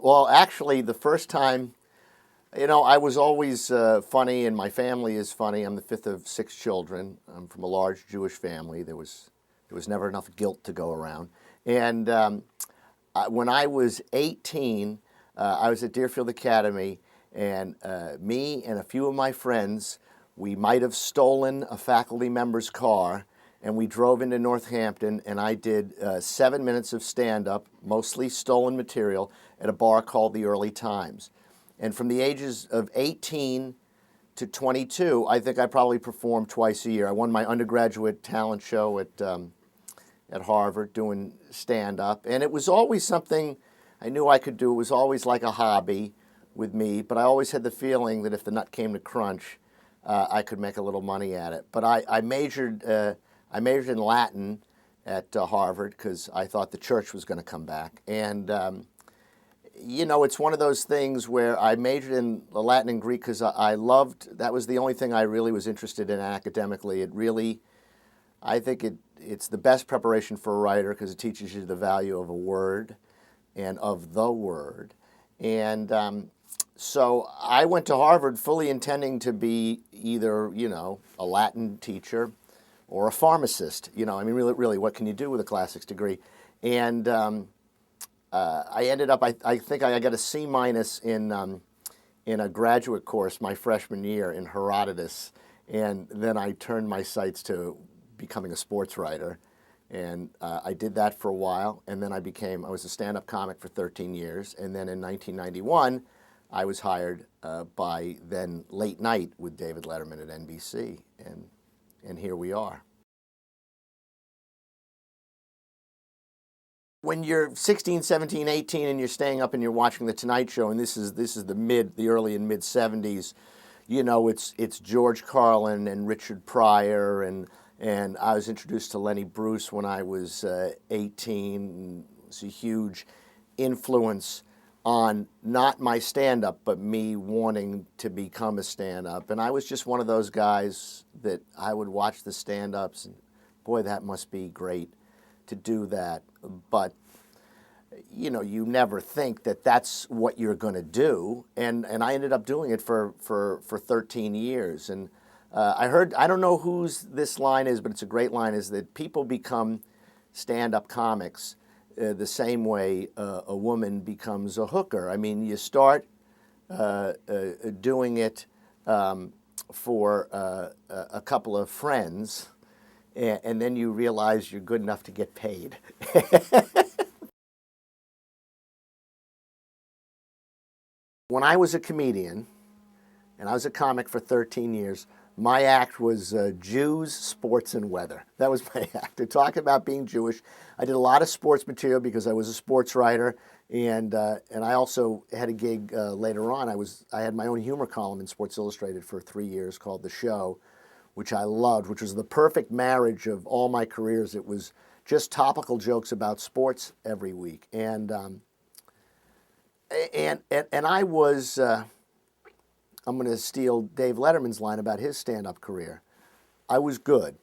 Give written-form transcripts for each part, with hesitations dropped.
Well, actually, the first time, I was always funny, and my family is funny. I'm the fifth of six children. I'm from a large Jewish family. There was never enough guilt to go around. And when I was 18, I was at Deerfield Academy, and me and a few of my friends, we might have stolen a faculty member's car, and we drove into North Hampton, and I did 7 minutes of stand-up, mostly stolen material, at a bar called the Early Times. And from the ages of 18 to 22, I think I probably performed twice a year. I won my undergraduate talent show at Harvard doing stand-up, and it was always something I knew I could do. It was always like a hobby with me, but I always had the feeling that if the nut came to crunch, I could make a little money at it. But I majored in Latin at Harvard because I thought the church was going to come back. And, it's one of those things where I majored in Latin and Greek because I loved, that was the only thing I really was interested in academically. I think it's the best preparation for a writer because it teaches you the value of a word and of the word. And so I went to Harvard fully intending to be either, a Latin teacher or a pharmacist. Really, what can you do with a classics degree? And I ended up, I think I got a C- in a graduate course my freshman year in Herodotus. And then I turned my sights to becoming a sports writer. And I did that for a while. And then I was a stand-up comic for 13 years. And then in 1991, I was hired by then Late Night with David Letterman at NBC. And here we are. When you're 16, 17, 18, and you're staying up and you're watching The Tonight Show, and this is the early and mid 70s, it's George Carlin and Richard Pryor, and I was introduced to Lenny Bruce when I was 18. It was a huge influence on not my stand-up, but me wanting to become a stand-up. And I was just one of those guys that I would watch the stand-ups, and boy, that must be great to do that. But, you never think that that's what you're going to do. And I ended up doing it for 13 years. And I don't know whose this line is, but it's a great line, is that people become stand-up comics the same way a woman becomes a hooker. I mean, you start doing it for a couple of friends, and then you realize you're good enough to get paid. When I was a comedian, and I was a comic for 13 years, my act was Jews, sports, and weather. That was my act. To talk about being Jewish. I did a lot of sports material because I was a sports writer, and I also had a gig later on. I had my own humor column in Sports Illustrated for 3 years called The Show, which I loved, which was the perfect marriage of all my careers. It was just topical jokes about sports every week, and I was. I'm going to steal Dave Letterman's line about his stand-up career. I was good.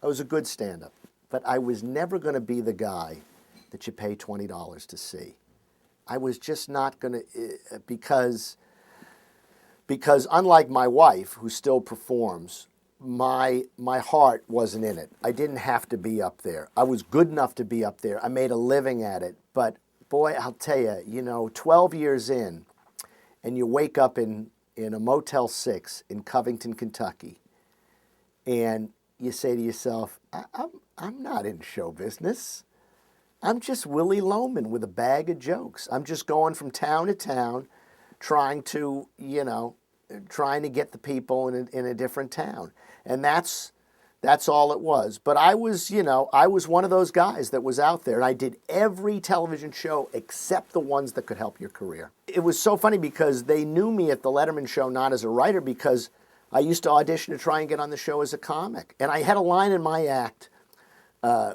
I was a good stand-up. But I was never going to be the guy that you pay $20 to see. I was just not going to, because unlike my wife, who still performs, my heart wasn't in it. I didn't have to be up there. I was good enough to be up there. I made a living at it. But boy, I'll tell you, 12 years in, and you wake up in a Motel 6 in Covington, Kentucky, and you say to yourself, I'm not in show business. I'm just Willie Loman with a bag of jokes. I'm just going from town to town trying to get the people in a different town. And that's all it was. But I was one of those guys that was out there, and I did every television show except the ones that could help your career. It was so funny because they knew me at the Letterman show not as a writer, because I used to audition to try and get on the show as a comic. And I had a line in my act,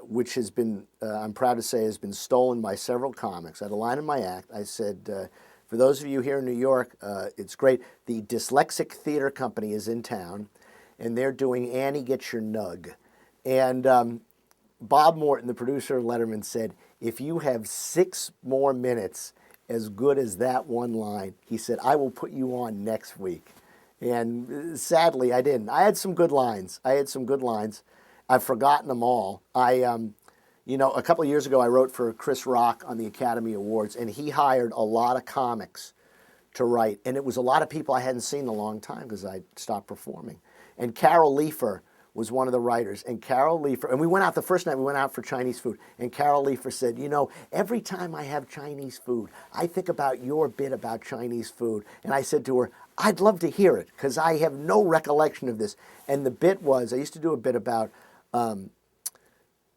which has been, I'm proud to say, has been stolen by several comics. I had a line in my act. I said, for those of you here in New York, it's great. The Dyslexic Theater Company is in town, and they're doing Annie Gets Your Nug. And Bob Morton, the producer of Letterman, said, if you have 6 more minutes, as good as that one line. He said, I will put you on next week. And sadly, I didn't. I had some good lines. I've forgotten them all. A couple of years ago, I wrote for Chris Rock on the Academy Awards, and he hired a lot of comics to write. And it was a lot of people I hadn't seen in a long time because I stopped performing. And Carol Leifer was one of the writers. And Carol Leifer, and we went out the first night, we went out for Chinese food. And Carol Leifer said, every time I have Chinese food, I think about your bit about Chinese food. And I said to her, I'd love to hear it because I have no recollection of this. And the bit was, I used to do a bit about, when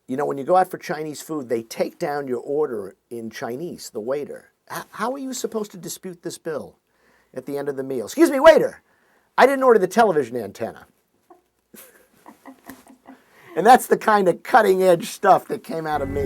you go out for Chinese food, they take down your order in Chinese, the waiter. How are you supposed to dispute this bill at the end of the meal? Excuse me, waiter, I didn't order the television antenna. And that's the kind of cutting edge stuff that came out of me.